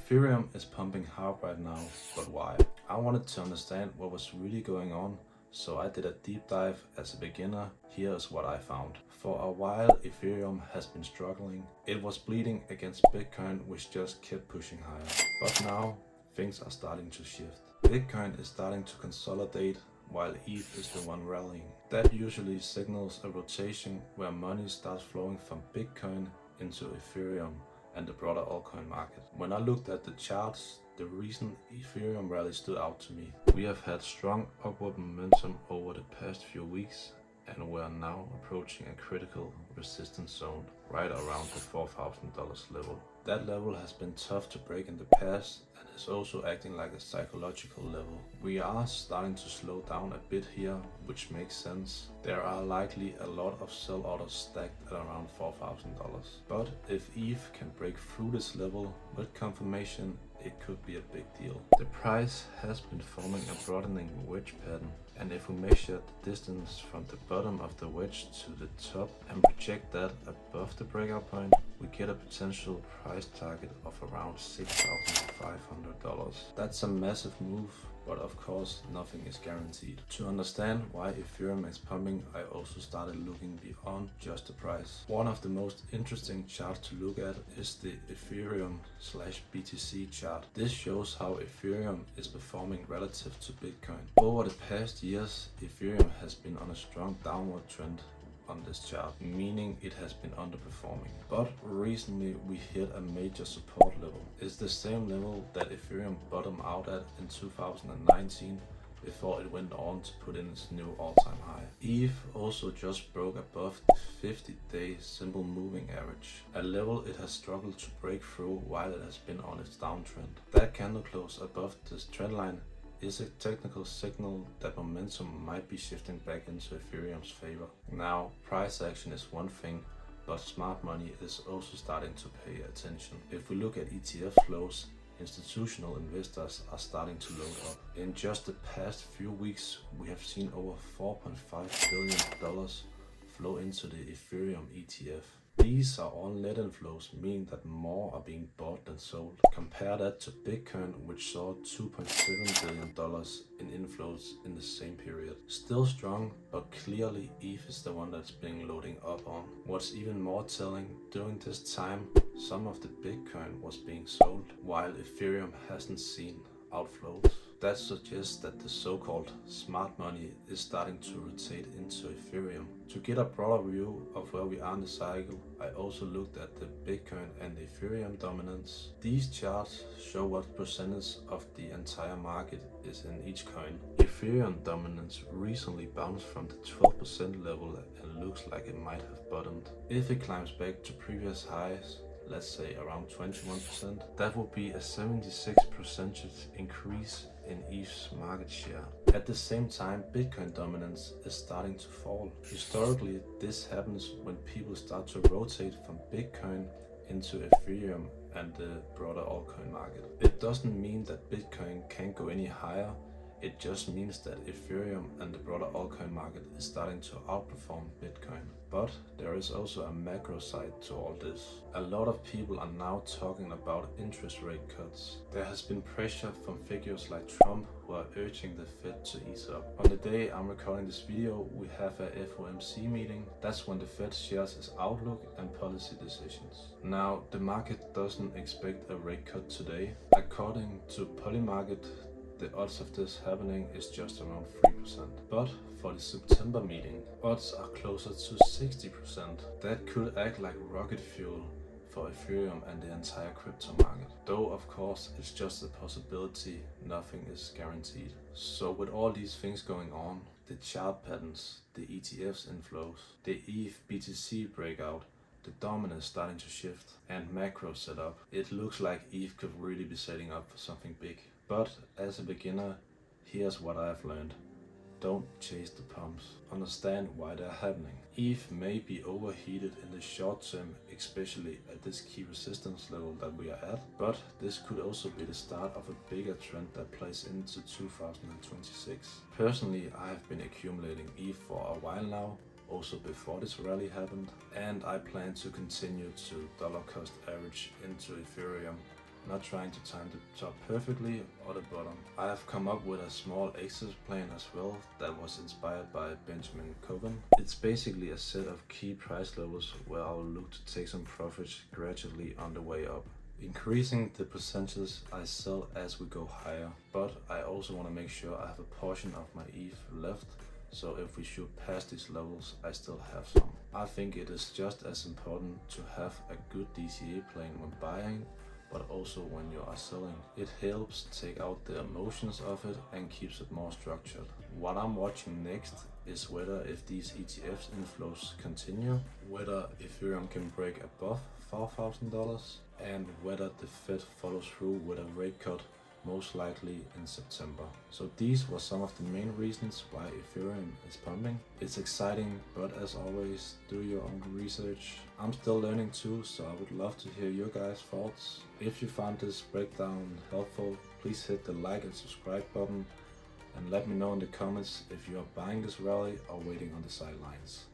Ethereum is pumping hard right now, but why? I wanted to understand what was really going on, so I did a deep dive as a beginner. Here is what I found. For a while, Ethereum has been struggling. It was bleeding against Bitcoin, which just kept pushing higher. But now, things are starting to shift. Bitcoin is starting to consolidate, while ETH is the one rallying. That usually signals a rotation where money starts flowing from Bitcoin into Ethereum and the broader altcoin market. When I looked at the charts, the recent Ethereum rally stood out to me. We have had strong upward momentum over the past few weeks, and we are now approaching a critical resistance zone right around the $4,000 level. That level has been tough to break in the past and is also acting like a psychological level. We are starting to slow down a bit here, which makes sense. There are likely a lot of sell orders stacked at around $4,000. But if ETH can break through this level with confirmation, it could be a big deal. The price has been forming a broadening wedge pattern, and if we measure the distance from the bottom of the wedge to the top and project that above the breakout point, we get a potential price target of around $6,500. That's a massive move, but of course nothing is guaranteed. To understand why Ethereum is pumping, I also started looking beyond just the price. One of the most interesting charts to look at is the Ethereum/BTC chart. This shows how Ethereum is performing relative to Bitcoin. Over the past years, Ethereum has been on a strong downward trend on this chart, meaning it has been underperforming. But recently we hit a major support level. It's the same level that Ethereum bottomed out at in 2019 before it went on to put in its new all-time high. ETH also just broke above the 50-day simple moving average, a level it has struggled to break through while it has been on its downtrend. That candle close above this trend line is a technical signal that momentum might be shifting back into Ethereum's favor. Now, price action is one thing, but smart money is also starting to pay attention. If we look at ETF flows, institutional investors are starting to load up. In just the past few weeks, we have seen over $4.5 billion flow into the Ethereum ETF. These are all net inflows, meaning that more are being bought than sold. Compare that to Bitcoin, which saw $2.7 billion in inflows in the same period. Still strong, but clearly ETH is the one that's been loading up on. What's even more telling, during this time, some of the Bitcoin was being sold, while Ethereum hasn't seen outflows. That suggests that the so-called smart money is starting to rotate into Ethereum. To get a broader view of where we are in the cycle, I also looked at the Bitcoin and Ethereum dominance. These charts show what percentage of the entire market is in each coin. Ethereum dominance recently bounced from the 12% level and looks like it might have bottomed. If it climbs back to previous highs, let's say around 21%, that would be a 76% increase in ETH's market share. At the same time, Bitcoin dominance is starting to fall. Historically, this happens when people start to rotate from Bitcoin into Ethereum and the broader altcoin market. It doesn't mean that Bitcoin can't go any higher. It just means that Ethereum and the broader altcoin market is starting to outperform Bitcoin. But there is also a macro side to all this. A lot of people are now talking about interest rate cuts. There has been pressure from figures like Trump who are urging the Fed to ease up. On the day I'm recording this video, we have a FOMC meeting. That's when the Fed shares its outlook and policy decisions. Now, the market doesn't expect a rate cut today. According to Polymarket, the odds of this happening is just around 3%. But for the September meeting, odds are closer to 60%. That could act like rocket fuel for Ethereum and the entire crypto market. Though of course it's just a possibility, nothing is guaranteed. So with all these things going on, the chart patterns, the ETFs inflows, the ETH BTC breakout, the dominance starting to shift, and macro setup, it looks like ETH could really be setting up for something big. But as a beginner, here's what I've learned. Don't chase the pumps. Understand why they're happening. ETH may be overheated in the short term, especially at this key resistance level that we are at, but this could also be the start of a bigger trend that plays into 2026. Personally, I have been accumulating ETH for a while now, also before this rally happened, and I plan to continue to dollar cost average into Ethereum not trying to time the top perfectly or the bottom. I have come up with a small exit plan as well that was inspired by Benjamin Coven. It's basically a set of key price levels where I will look to take some profits gradually on the way up, increasing the percentages I sell as we go higher. But I also want to make sure I have a portion of my ETH left, so if we shoot past these levels, I still have some. I think it is just as important to have a good DCA plan when buying, but also when you are selling. It helps take out the emotions of it and keeps it more structured. What I'm watching next is whether if these ETFs inflows continue, whether Ethereum can break above $4,000, and whether the Fed follows through with a rate cut, most likely in September. So these were some of the main reasons why Ethereum is pumping. It's exciting, but as always, do your own research. I'm still learning too, so I would love to hear your guys' thoughts. If you found this breakdown helpful, please hit the like and subscribe button, and let me know in the comments if you are buying this rally or waiting on the sidelines.